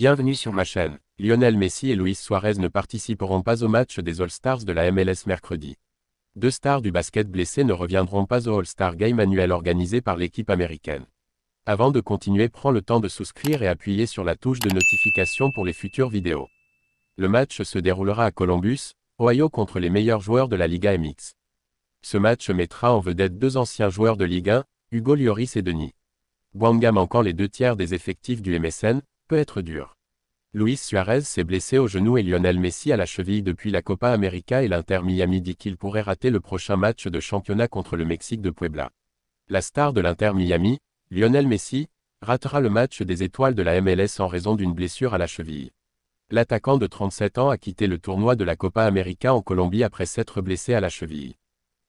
Bienvenue sur ma chaîne. Lionel Messi et Luis Suarez ne participeront pas au match des All-Stars de la MLS mercredi. Deux stars du basket blessés ne reviendront pas au All-Star Game annuel organisé par l'équipe américaine. Avant de continuer, prends le temps de souscrire et appuyer sur la touche de notification pour les futures vidéos. Le match se déroulera à Columbus, Ohio contre les meilleurs joueurs de la Liga MX. Ce match mettra en vedette deux anciens joueurs de Ligue 1, Hugo Lloris et Denis Bouanga, manquant les 2/3 des effectifs du MSN, peut être dur. Luis Suarez s'est blessé au genou et Lionel Messi à la cheville depuis la Copa América, et l'Inter Miami dit qu'il pourrait rater le prochain match de championnat contre le Mexique de Puebla. La star de l'Inter Miami, Lionel Messi, ratera le match des étoiles de la MLS en raison d'une blessure à la cheville. L'attaquant de 37 ans a quitté le tournoi de la Copa América en Colombie après s'être blessé à la cheville.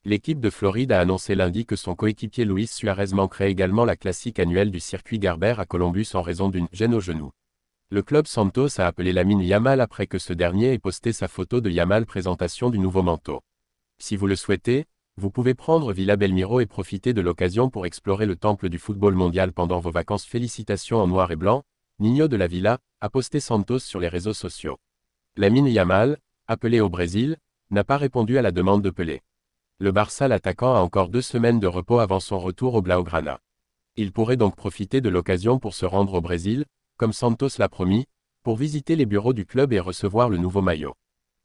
L'équipe de Floride a annoncé lundi que son coéquipier Luis Suarez manquerait également la classique annuelle du circuit Garber à Columbus en raison d'une gêne au genou. Le club Santos a appelé Lamine Yamal après que ce dernier ait posté sa photo de Yamal présentation du nouveau manteau. Si vous le souhaitez, vous pouvez prendre Villa Belmiro et profiter de l'occasion pour explorer le temple du football mondial pendant vos vacances. Félicitations en noir et blanc, Ninho de la Villa, a posté Santos sur les réseaux sociaux. Lamine Yamal, appelé au Brésil, n'a pas répondu à la demande de Pelé. Le Barça, l'attaquant, a encore 2 semaines de repos avant son retour au Blaugrana. Il pourrait donc profiter de l'occasion pour se rendre au Brésil, comme Santos l'a promis, pour visiter les bureaux du club et recevoir le nouveau maillot.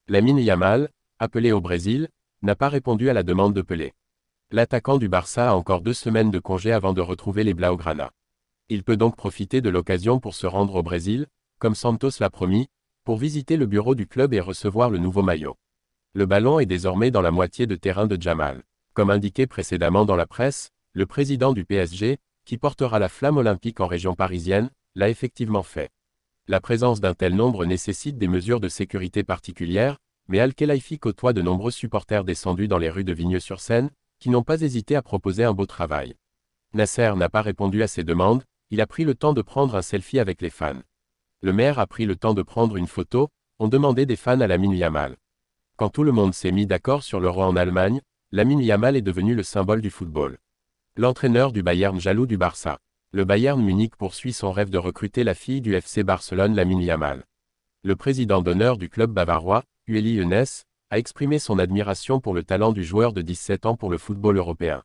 Lamine Yamal, appelé au Brésil, n'a pas répondu à la demande de Pelé. L'attaquant du Barça a encore 2 semaines de congé avant de retrouver les Blaugrana. Il peut donc profiter de l'occasion pour se rendre au Brésil, comme Santos l'a promis, pour visiter le bureau du club et recevoir le nouveau maillot. Le ballon est désormais dans la moitié de terrain de Yamal. Comme indiqué précédemment dans la presse, le président du PSG, qui portera la flamme olympique en région parisienne, l'a effectivement fait. La présence d'un tel nombre nécessite des mesures de sécurité particulières, mais Al-Khelaifi côtoie de nombreux supporters descendus dans les rues de Vigneux-sur-Seine, qui n'ont pas hésité à proposer un beau travail. Nasser n'a pas répondu à ces demandes, il a pris le temps de prendre un selfie avec les fans. Le maire a pris le temps de prendre une photo, ont demandé des fans à Lamine Yamal. Quand tout le monde s'est mis d'accord sur l'Euro en Allemagne, Lamine Yamal est devenu le symbole du football. L'entraîneur du Bayern jaloux du Barça. Le Bayern Munich poursuit son rêve de recruter la fille du FC Barcelone, Lamine Yamal. Le président d'honneur du club bavarois, Uli Hoeneß, a exprimé son admiration pour le talent du joueur de 17 ans pour le football européen.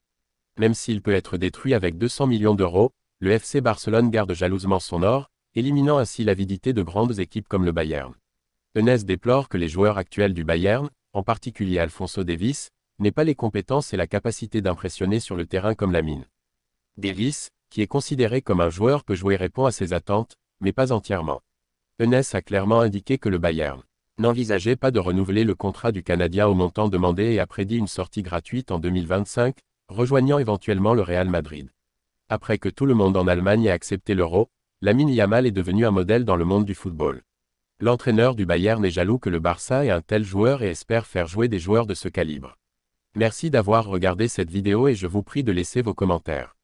Même s'il peut être détruit avec 200 millions d'euros, le FC Barcelone garde jalousement son or, éliminant ainsi l'avidité de grandes équipes comme le Bayern. Hoeneß déplore que les joueurs actuels du Bayern, en particulier Alphonso Davies, n'aient pas les compétences et la capacité d'impressionner sur le terrain comme Lamine. Davies, qui est considéré comme un joueur peu joué, répond à ses attentes, mais pas entièrement. Hoeneß a clairement indiqué que le Bayern n'envisageait pas de renouveler le contrat du Canadien au montant demandé et a prédit une sortie gratuite en 2025, rejoignant éventuellement le Real Madrid. Après que tout le monde en Allemagne ait accepté l'Euro, Lamine Yamal est devenu un modèle dans le monde du football. L'entraîneur du Bayern est jaloux que le Barça ait un tel joueur et espère faire jouer des joueurs de ce calibre. Merci d'avoir regardé cette vidéo et je vous prie de laisser vos commentaires.